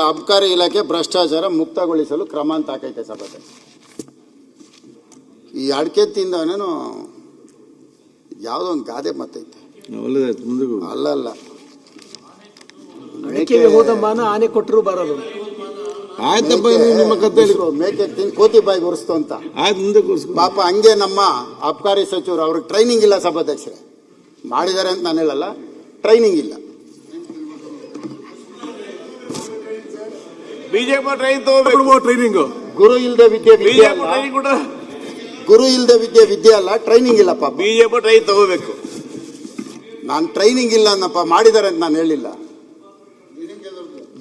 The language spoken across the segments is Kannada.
ಅಬ್ಕಾರಿ ಇಲಾಖೆ ಭ್ರಷ್ಟಾಚಾರ ಮುಕ್ತಗೊಳಿಸಲು ಕ್ರಮ ಅಂತ ಹಾಕೈತೆ ಸಭೆ. ಈ ಅಡಿಕೆ ತಿಂದವನೇನು ಯಾವುದೋ ಒಂದು ಗಾದೆ ಮತ್ತೈತೆ. ಅಲ್ಲಲ್ಲ, ಆನೆ ಕೊಟ್ಟರು ಬರೋದು ಮೇಕೆ ತಿಂದು ಕೋತಿ ಬಾಯಿಗೆ ಉರಿಸ್ತು ಅಂತ ಪಾಪ. ಹಂಗೆ ನಮ್ಮ ಅಬ್ಕಾರಿ ಸಚಿವರು, ಅವ್ರಿಗೆ ಟ್ರೈನಿಂಗ್ ಇಲ್ಲ ಸಭಾಧ್ಯಕ್ಷರೇ. ಮಾಡಿದ್ದಾರೆ ಅಂತ ನಾನು ಹೇಳಲ್ಲ, ಟ್ರೈನಿಂಗ್ ಇಲ್ಲ. ಬಿಜೆಪಿ ಟ್ರೈನಿಂಗ್ ಗುರು ಇಲ್ಲದೆ ವಿದ್ಯೆ ವಿದ್ಯೆ ಅಲ್ಲ, ಟ್ರೈನಿಂಗ್ ಇಲ್ಲ ಪಾಪ. ಬಿಜೆಪಿ ಟ್ರೈನ್ ತಗೋಬೇಕು. ನಾನು ಟ್ರೈನಿಂಗ್ ಇಲ್ಲ ಅನ್ನಪ್ಪ, ಮಾಡಿದ್ದಾರೆ ಅಂತ ನಾನು ಹೇಳಿಲ್ಲ.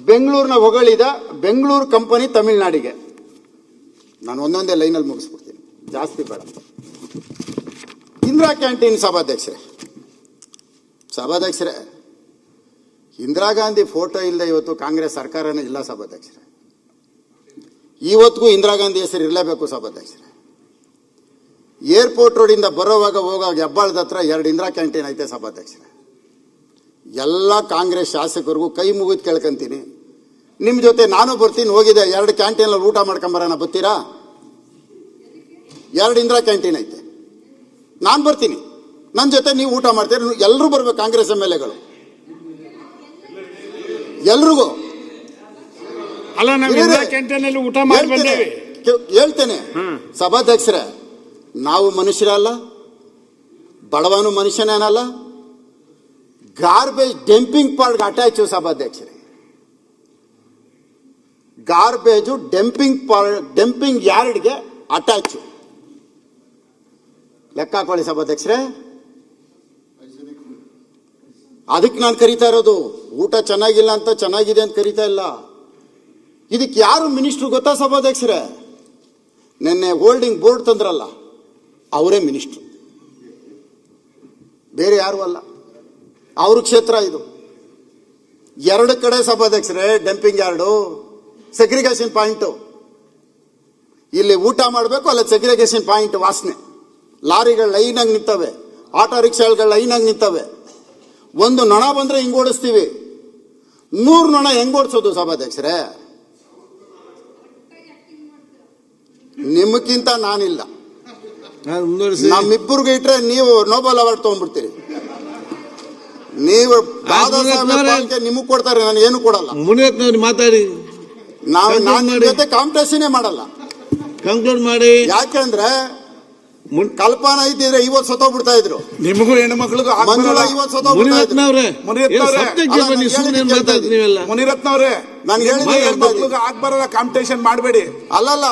ಬೆಂಗಳೂರಿನ ಹೊಗಳಿದ ಬೆಂಗಳೂರು ಕಂಪನಿ ತಮಿಳುನಾಡಿಗೆ. ನಾನು ಒಂದೊಂದೇ ಲೈನಲ್ಲಿ ಮುಗಿಸ್ಬಿಡ್ತೀನಿ, ಜಾಸ್ತಿ ಬೇಡ. ಇಂದಿರಾ ಕ್ಯಾಂಟೀನ್ ಸಭಾಧ್ಯಕ್ಷರೇ, ಇಂದಿರಾ ಗಾಂಧಿ ಫೋಟೋ ಇಲ್ಲದೆ ಇವತ್ತು ಕಾಂಗ್ರೆಸ್ ಸರ್ಕಾರನೇ ಇಲ್ಲ ಸಭಾಧ್ಯಕ್ಷರೇ. ಇವತ್ತಿಗೂ ಇಂದಿರಾ ಗಾಂಧಿ ಹೆಸರು ಇರಲೇಬೇಕು ಸಭಾಧ್ಯಕ್ಷರೇ. ಏರ್ಪೋರ್ಟ್ ರೋಡಿಂದ ಬರೋವಾಗ ಹೋಗುವಾಗ ಹೆಬ್ಬಾಳದ ಹತ್ರ 2 ಇಂದಿರಾ ಕ್ಯಾಂಟೀನ್ ಐತೆ ಸಭಾಧ್ಯಕ್ಷರೇ. ಎಲ್ಲ ಕಾಂಗ್ರೆಸ್ ಶಾಸಕರಿಗೂ ಕೈ ಮುಗಿದು ಕೇಳ್ಕೊಂತೀನಿ, ನಿಮ್ಮ ಜೊತೆ ನಾನು ಬರ್ತೀನಿ. ಹೋಗಿದೆ 2 ಕ್ಯಾಂಟೀನಲ್ಲಿ ಊಟ ಮಾಡ್ಕೊಂಬರೋಣ, ಬರ್ತೀರಾ? 2 ಇಂದಿರಾ ಕ್ಯಾಂಟೀನ್ ಐತೆ, ನಾನು ಬರ್ತೀನಿ. ನನ್ನ ಜೊತೆ ನೀವು ಊಟ ಮಾಡ್ತೀರಿ. ಎಲ್ಲರೂ ಬರ್ಬೇಕು, ಕಾಂಗ್ರೆಸ್ MLAಗಳು ಎಲ್ರಿಗೂ. ಅಲ್ಲ, ನಾವು ಕ್ಯಾಂಟೀನಲ್ಲಿ ಊಟ ಮಾಡಿ ಬಂದೇವೆ. ಹೇಳ್ತೇನೆ ಸಭಾಧ್ಯಕ್ಷರೇ, ನಾವು ಮನುಷ್ಯರಲ್ಲ, ಬಡವನು ಮನುಷ್ಯನೇನಲ್ಲ. ಗಾರ್ಬೇಜ್ ಡಂಪಿಂಗ್ ಪಾರ್ಟ್ಗೆ ಅಟ್ಯಾಚು ಸಭಾಧ್ಯಕ್ಷರೇ. Garbage dumping ಯಾರ್ಡ್ಗೆ attach. ಲೆಕ್ಕ ಹಾಕೊಳ್ಳಿ ಸಭಾಧ್ಯಕ್ಷರೇ. ಅದಕ್ಕೆ ನಾನು ಕರಿತಾ ಇರೋದು. ಊಟ ಚೆನ್ನಾಗಿಲ್ಲ ಅಂತ ಚೆನ್ನಾಗಿದೆ ಅಂತ ಕರಿತಾ ಇಲ್ಲ. ಇದಕ್ಕೆ ಯಾರು ಮಿನಿಸ್ಟ್ರು ಗೊತ್ತಾ ಸಭಾಧ್ಯಕ್ಷರೇ? ನಿನ್ನೆ ಹೋಲ್ಡಿಂಗ್ ಬೋರ್ಡ್ ತಂದ್ರಲ್ಲ, ಅವರೇ ಮಿನಿಸ್ಟ್ರು, ಬೇರೆ ಯಾರು ಅಲ್ಲ. ಅವ್ರ ಕ್ಷೇತ್ರ ಇದು. 2 ಕಡೆ ಸಭಾಧ್ಯಕ್ಷರೇ ಡಂಪಿಂಗ್ ಯಾರ್ಡು, ಸೆಗ್ರಿಗೇಷನ್ ಪಾಯಿಂಟು. ಇಲ್ಲಿ ಊಟ ಮಾಡಬೇಕು, ಅಲ್ಲ ಸೆಗ್ರಿಗೇಷನ್ ಪಾಯಿಂಟ್ ವಾಸನೆ. ಲಾರಿಗಳು ಲೈನಾಗಿ ನಿಂತವೆ, ಆಟೋ ರಿಕ್ಷಾಗಳು ಲೈನಾಗಿ ನಿಂತವೆ. ಒಂದು ನೊಣ ಬಂದ್ರೆ ಹಿಂಗ್ ಓಡಿಸ್ತೀವಿ, 100 ನೊಣ ಹೆಂಗ್ ಓಡಿಸೋದು ಸಭಾಧ್ಯಕ್ಷರೇ? ನಿಮಗಿಂತ ನಾನಿಲ್ಲ. ನಮ್ಮಿಬ್ಬರಿಗೆ ಇಟ್ರೆ ನೀವು ನೋಬೆಲ್ ಅವಾರ್ಡ್ ತಗೊಂಡ್ಬಿಡ್ತೀರಿ. ನೀವು ನಿಮಗ್ ಕೊಡ್ತಾರೆ, ನಾನು ಏನು ಕೊಡಲ್ಲ. ಮಾತಾಡಿ, ನಾನು ಜೊತೆ ಕಾಂಪಿಟೇಷನ್ ಮಾಡಲ್ಲ. ಕಂಕ್ಲೂಡ್ ಮಾಡಿ. ಯಾಕೆಂದ್ರೆ ಕಲ್ಪನಾ ಇದ್ದಿದ್ರೆ 50 ಸತ್ತೋಗ್ಬಿಡ್ತಾ ಇದ್ರು. ನಿಮಗೂ ಹೆಣ್ಣು ಮಕ್ಳಿಗೂ ಮಂಜುಳಾ 50 ಸತ್ತೋಗ್ಬಿಡ್ತಾ ಇದ್ರು. ಮುನಿರತ್ನ ಅವರೇ, ನನ್ಗೆ ಮಕ್ಳಿಗೂ ಆಗ್ಬಾರಲ್ಲ, ಕಾಂಪಿಟೇಷನ್ ಮಾಡಬೇಡಿ. ಅಲ್ಲಲ್ಲ,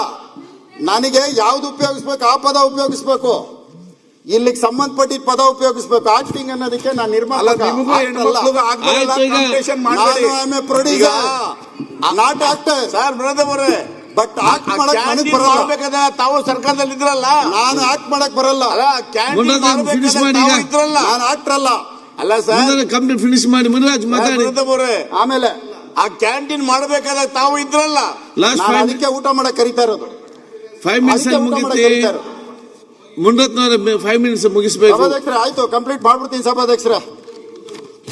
ನನಗೆ ಯಾವ್ದು ಉಪಯೋಗಿಸ್ಬೇಕು ಆ ಪದ ಉಪಯೋಗಿಸ್ಬೇಕು. ಇಲ್ಲಿಗೆ ಸಂಬಂಧಪಟ್ಟಿದ್ದ ಪದ ಉಪಯೋಗಿಸ್ಬೇಕು. ಆಕ್ಟಿಂಗ್ ಅನ್ನೋದಕ್ಕೆ ನಾನು ನಿರ್ಮಾಣ ನಾಟ್ ಆಕ್ಟರ್ ಸರ್ ಅವರೇ. ಬಟ್ ಆಕ್ಟ್ ಮಾಡಕ್ ನನಗ್ ಬರಲ್ಲ. ತಾವು ಸರ್ಕಾರದಲ್ಲಿ ಇದ್ರಲ್ಲ, ನಾನು ಆಕ್ಟ್ ಮಾಡಕ್ ಬರಲ್ಲ. ನಾನು ಆಕ್ಟರ್ ಅಲ್ಲ. ಅಲ್ಲ ಸರ್, ಕಂಪ್ಲೀಟ್ ಫಿನಿಶ್ ಮಾಡಿ ಮುನಿರಾಜ್ ಮಾತಾಡಿ. ಆಮೇಲೆ ಆ ಕ್ಯಾಂಟೀನ್ ಮಾಡಬೇಕಾದಾಗ ತಾವು ಇದ್ರಲ್ಲ, ಅದಕ್ಕೆ ಊಟ ಮಾಡಕ್ ಕರಿತಾ ಇರೋದು. 5 ಮಿನಿಟ್ಸ್ ಮುಗಿತಿ. ಮುನಿರತ್ನವ್ರೆ 5 ಮಿನಿಟ್ಸ್ ಮುಗಿಸ್ಬೇಕು. ಸಭಾಧ್ಯಕ್ಷರೇ ಆಯ್ತು, ಕಂಪ್ಲೀಟ್ ಮಾಡ್ಬಿಡ್ತೀನಿ ಸಭಾಧ್ಯಕ್ಷರೇ.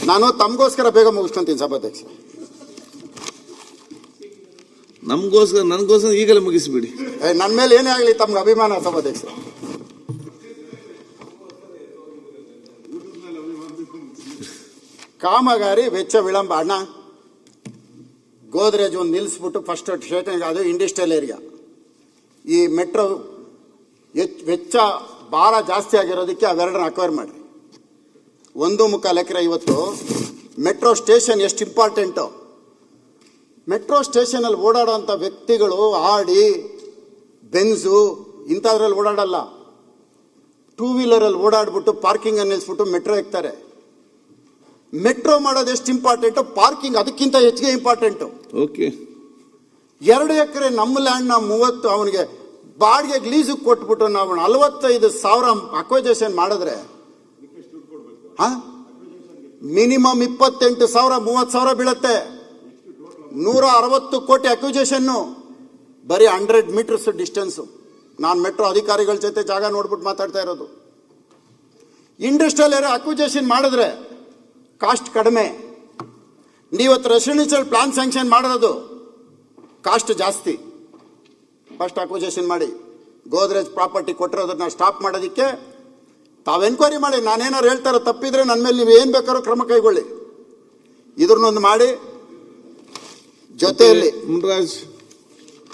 ನಾನು ತಮಗೋಸ್ಕರ ಬೇಗ ಮುಗಿಸ್ಕೊಂತೀನಿ ಸಭಾಧ್ಯಕ್ಷರೇ. ನನಗೋಸ್ಕರ ಈಗಲೇ ಮುಗಿಸ್ಬಿಡಿ. ನನ್ನ ಮೇಲೆ ಏನೇ ಆಗಲಿ ತಮ್ಗೆ ಅಭಿಮಾನ ಸಭಾಧ್ಯಕ್ಷರೇ. ಕಾಮಗಾರಿ ವೆಚ್ಚ ವಿಳಂಬ. ಅಣ್ಣ, ಗೋದ್ರೇಜ್ ಒಂದು ನಿಲ್ಲಿಸ್ಬಿಟ್ಟು ಫಸ್ಟ್ ಸ್ಟೇಷನ್ಗೆ, ಅದು ಇಂಡಸ್ಟ್ರಿಯಲ್ ಏರಿಯಾ. ಈ ಮೆಟ್ರೋ ವೆಚ್ಚ ಭಾರ ಜಾಸ್ತಿ ಆಗಿರೋದಕ್ಕೆ ಅವೆರಡನ್ನ ಅಕ್ವೈರ್ ಮಾಡಿ. 1.25 ಎಕರೆ. ಇವತ್ತು ಮೆಟ್ರೋ ಸ್ಟೇಷನ್ ಎಷ್ಟು ಇಂಪಾರ್ಟೆಂಟು. ಮೆಟ್ರೋ ಸ್ಟೇಷನಲ್ಲಿ ಓಡಾಡೋಂಥ ವ್ಯಕ್ತಿಗಳು ಆಡಿ, ಬೆನ್ಸು ಇಂಥದ್ರಲ್ಲಿ ಓಡಾಡಲ್ಲ. 2 ವೀಲರಲ್ಲಿ ಓಡಾಡ್ಬಿಟ್ಟು ಪಾರ್ಕಿಂಗ್ ನಿಲ್ಲಿಸ್ಬಿಟ್ಟು ಮೆಟ್ರೋ ಎಕ್ತಾರೆ. ಮೆಟ್ರೋ ಮಾಡೋದು ಎಷ್ಟು ಇಂಪಾರ್ಟೆಂಟು, ಪಾರ್ಕಿಂಗ್ ಅದಕ್ಕಿಂತ ಹೆಚ್ಚಿಗೆ ಇಂಪಾರ್ಟೆಂಟು. ಓಕೆ, 2 ಎಕರೆ ನಮ್ಮ ಲ್ಯಾಂಡ್ನ 30 ಅವನಿಗೆ ಬಾಡಿಗೆ ಲೀಸಿಗೆ ಕೊಟ್ಬಿಟ್ಟು ನಾವು 45,000 ಅಕ್ವೈಜೇಷನ್ ಮಾಡಿದ್ರೆ ಮಿನಿಮಮ್ 28,000 30,000 ಬೀಳುತ್ತೆ. 160 ಕೋಟಿ ಅಕ್ವಿಜೇಷನ್ನು, ಬರೀ 100 ಮೀಟರ್ಸ್ ಡಿಸ್ಟೆನ್ಸು. ನಾನು ಮೆಟ್ರೋ ಅಧಿಕಾರಿಗಳ ಜೊತೆ ಜಾಗ ನೋಡ್ಬಿಟ್ಟು ಮಾತಾಡ್ತಾ ಇರೋದು. ಇಂಡಸ್ಟ್ರಿಯಲ್ ಏರಿಯಾ ಅಕ್ವಿಜೇಷನ್ ಮಾಡಿದ್ರೆ ಕಾಸ್ಟ್ ಕಡಿಮೆ, ನೀವತ್ತು ರೆಸಿಡೆನ್ಷಿಯಲ್ ಪ್ಲಾನ್ ಸ್ಯಾಂಕ್ಷನ್ ಮಾಡೋದು ಕಾಸ್ಟ್ ಜಾಸ್ತಿ. ಫಸ್ಟ್ ಅಕ್ವಿಜೇಷನ್ ಮಾಡಿ ಗೋದ್ರೇಜ್ ಪ್ರಾಪರ್ಟಿ ಕೊಟ್ಟಿರೋದನ್ನ ಸ್ಟಾಪ್ ಮಾಡೋದಕ್ಕೆ ತಾವು ಎನ್ಕ್ವೈರಿ ಮಾಡಿ. ನಾನೇನಾರು ಹೇಳ್ತಾರೋ ತಪ್ಪಿದ್ರೆ ನನ್ನ ಮೇಲೆ ನೀವು ಏನು ಬೇಕಾದ್ರೂ ಕ್ರಮ ಕೈಗೊಳ್ಳಿ. ಇದ್ರನ್ನೊಂದು ಮಾಡಿ ಜೊತೆಯಲ್ಲಿ ಮುನ್ರಾಜ್